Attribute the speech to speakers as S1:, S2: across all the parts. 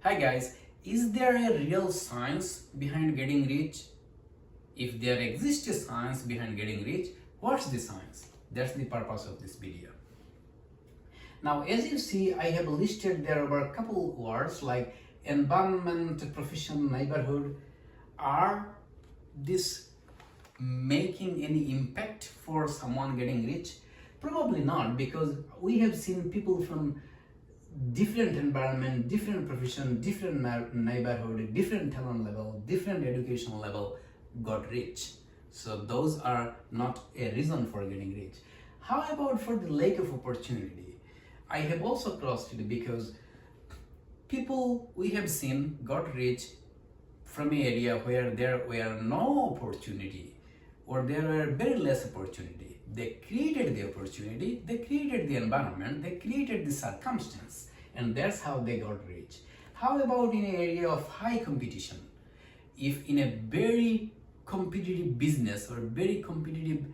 S1: Hi guys, is there a real science behind getting rich? If there exists a science behind getting rich, what's the science? That's the purpose of this video. Now, as you see, I have listed there were a couple words like environment, profession, neighborhood. Are this making any impact for someone getting rich? Probably not, because we have seen people from different environment, different profession, different neighborhood, different talent level, different educational level got rich. So those are not a reason for getting rich. How about for the lack of opportunity? I have also crossed it because people we have seen got rich from an area where there were no opportunity or there were very less opportunity. They created the opportunity, they created the environment, they created the circumstance, and that's how they got rich. How about in an area of high competition? If in a very competitive business or very competitive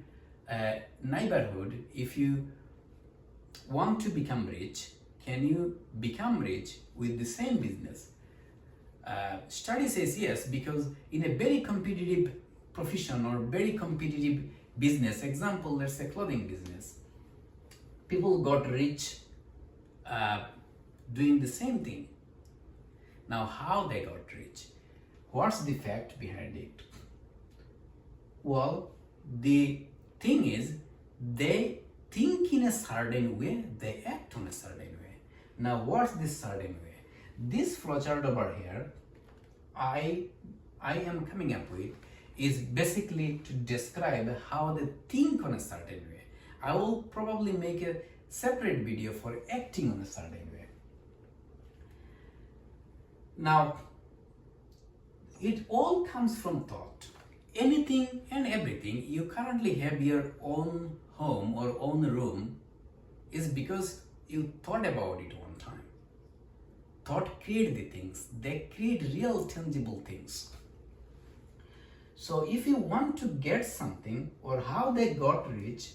S1: neighborhood, if you want to become rich, can you become rich with the same business? Study says yes, because in a very competitive profession or very competitive business, example, let's say clothing business, people got rich doing the same thing. Now, how they got rich? What's the fact behind it? Well, the thing is, they think in a certain way, they act on a certain way. Now, what's this certain way? This flowchart over here, I am coming up with is basically to describe how they think on a certain way. I will probably make a separate video for acting on a certain way. Now, it all comes from thought. Anything and everything you currently have your own home or own room is because you thought about it one time. Thought create the things. They create real tangible things. So if you want to get something or how they got rich,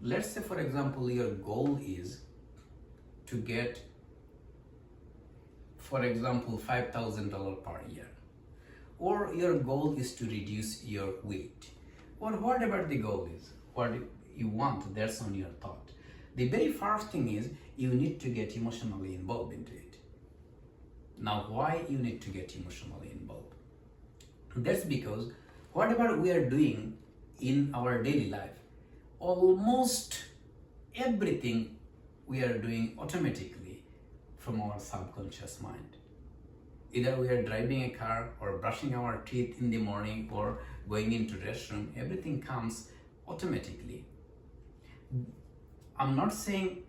S1: let's say for example your goal is to get, for example, $5,000 per year, or your goal is to reduce your weight, or whatever the goal is, what you want, that's on your thought. The very first thing is you need to get emotionally involved into it. Now, why you need to get emotionally involved? That's because whatever we are doing in our daily life, almost everything we are doing automatically from our subconscious mind. Either we are driving a car or brushing our teeth in the morning or going into restroom, everything comes automatically. I'm not saying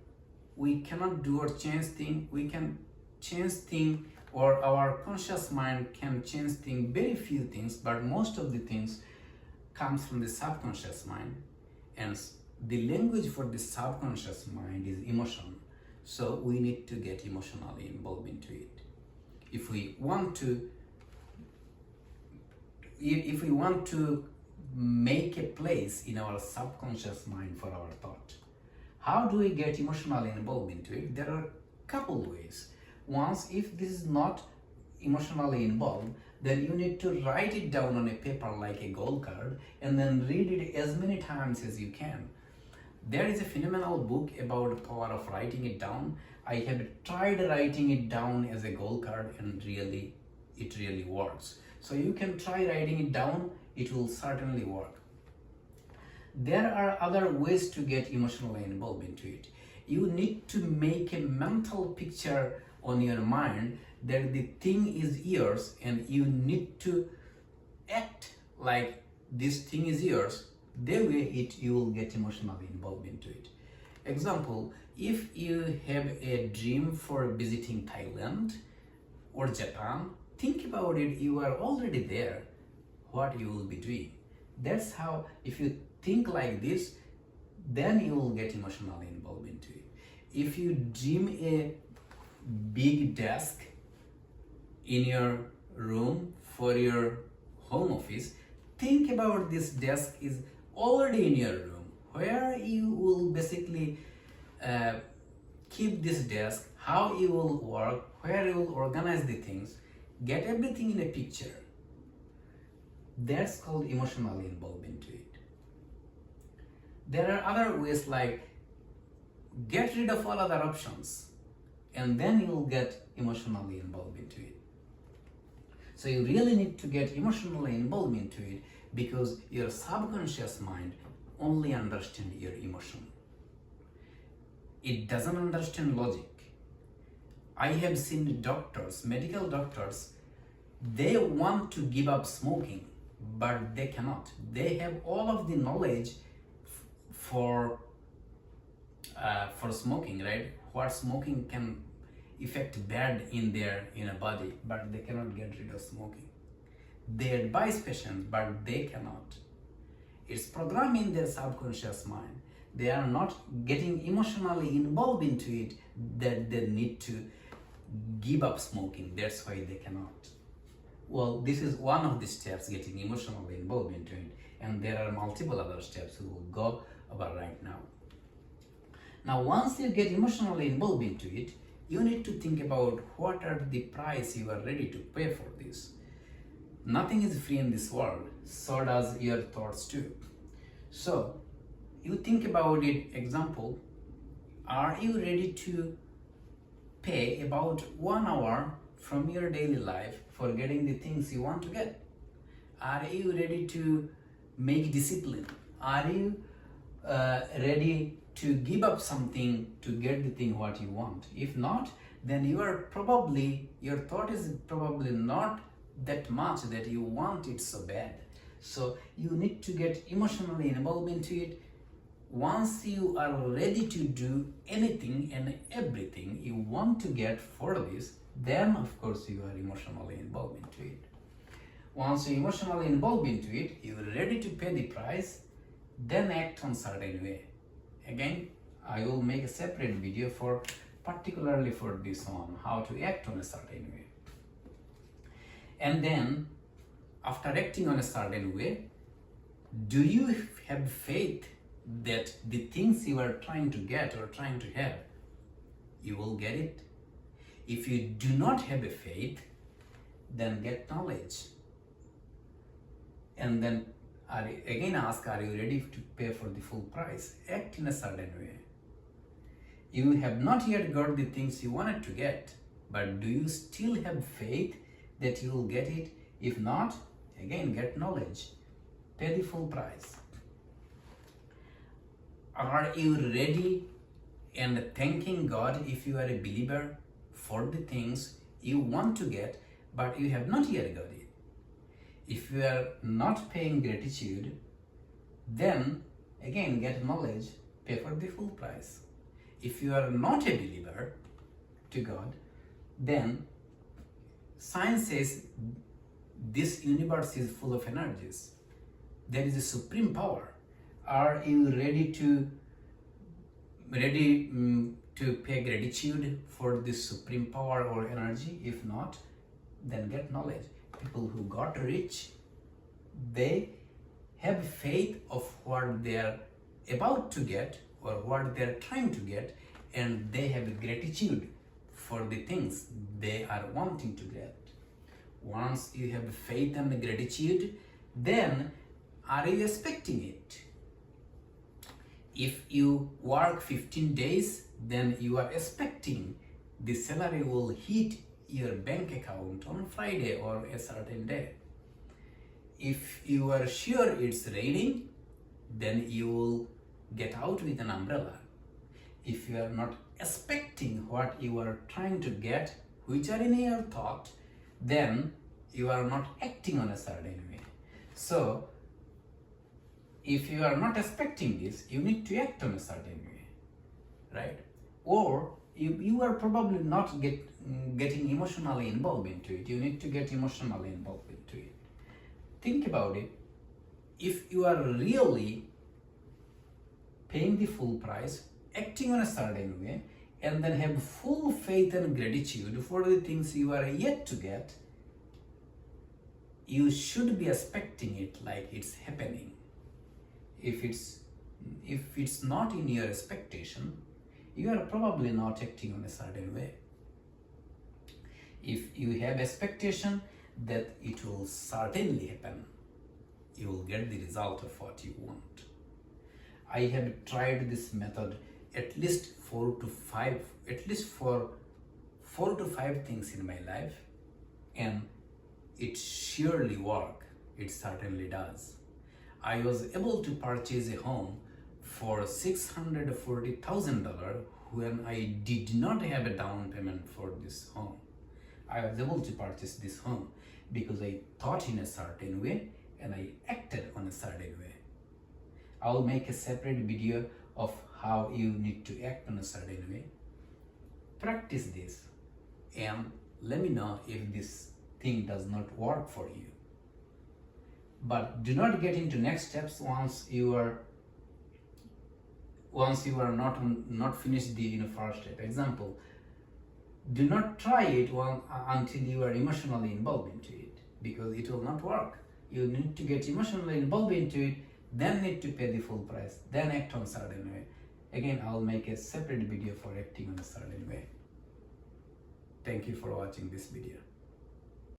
S1: we cannot do or change things. We can change things, or our conscious mind can change things, very few things, but most of the things comes from the subconscious mind, and the language for the subconscious mind is emotion. So we need to get emotionally involved into it. If we want to make a place in our subconscious mind for our thought, how do we get emotionally involved into it? There are a couple ways. Once, if this is not emotionally involved, then you need to write it down on a paper like a goal card and then read it as many times as you can. There is a phenomenal book about the power of writing it down. I have tried writing it down as a goal card and it really works. So you can try writing it down, it will certainly work. There are other ways to get emotionally involved into it. You need to make a mental picture on your mind that the thing is yours, and you need to act like this thing is yours. That way you will get emotionally involved into it. Example, if you have a dream for visiting Thailand or Japan, think about it, you are already there, what you will be doing. That's how, if you think like this, then you will get emotionally involved into it. If you dream a big desk in your room for your home office, think about this desk is already in your room, where you will basically keep this desk, how you will work, where you will organize the things, get everything in a picture. That's called emotionally involved into it. There are other ways like get rid of all other options and then you'll get emotionally involved into it. So you really need to get emotionally involved into it because your subconscious mind only understands your emotion. It doesn't understand logic. I have seen doctors, medical doctors, they want to give up smoking, but they cannot. They have all of the knowledge for smoking, right? What smoking can affect bad in their body, but they cannot get rid of smoking. They advise patients, but they cannot. It's programmed in their subconscious mind. They are not getting emotionally involved into it that they need to give up smoking. That's why they cannot. Well, this is one of the steps, getting emotionally involved into it, and there are multiple other steps we will go over right now. Now, once you get emotionally involved into it, you need to think about what are the price you are ready to pay for this. Nothing is free in this world, so does your thoughts too. So, you think about it, example, are you ready to pay about 1 hour from your daily life for getting the things you want to get? Are you ready to make discipline? Are you ready to give up something to get the thing what you want? If not, then your thought is probably not that much that you want it so bad. So you need to get emotionally involved into it. Once you are ready to do anything and everything you want to get for this, then of course you are emotionally involved into it. Once you're emotionally involved into it, you're ready to pay the price, then act on certain way. Again, I will make a separate video particularly for this one, how to act on a certain way. And then, after acting on a certain way, do you have faith that the things you are trying to get or trying to have, you will get it? If you do not have a faith, then get knowledge. And then again ask, are you ready to pay for the full price? Act in a certain way. You have not yet got the things you wanted to get, but do you still have faith that you will get it? If not, again, get knowledge. Pay the full price. Are you ready and thanking God if you are a believer for the things you want to get, but you have not yet got it? If you are not paying gratitude, then again get knowledge, pay for the full price. If you are not a believer to God, then science says this universe is full of energies. There is a supreme power. Are you ready to pay gratitude for this supreme power or energy? If not, then get knowledge. People who got rich, they have faith of what they are about to get or what they are trying to get, and they have gratitude for the things they are wanting to get. Once you have faith and gratitude, then are you expecting it? If you work 15 days, then you are expecting the salary will hit your bank account on Friday or a certain day. If you are sure it's raining, then you will get out with an umbrella. If you are not expecting what you are trying to get, which are in your thought, then you are not acting on a certain way. So, if you are not expecting this, you need to act on a certain way, right? Or you are probably not getting emotionally involved into it. You need to get emotionally involved into it. Think about it. If you are really paying the full price, acting on a certain way, and then have full faith and gratitude for the things you are yet to get, you should be expecting it like it's happening. If it's not in your expectation, you are probably not acting on a certain way. If you have expectation that it will certainly happen, you will get the result of what you want. I have tried this method at least for 4 to 5 things in my life, and it surely works. It certainly does. I was able to purchase a home for $640,000 when I did not have a down payment for this home. I was able to purchase this home because I thought in a certain way and I acted on a certain way. I'll make a separate video of how you need to act on a certain way. Practice this and let me know if this thing does not work for you. But do not get into next steps once you are not finished the first step. Example, do not try it until you are emotionally involved into it, because it will not work. You need to get emotionally involved into it, then need to pay the full price, then act on a certain way. Again, I'll make a separate video for acting on a certain way. Thank you for watching this video.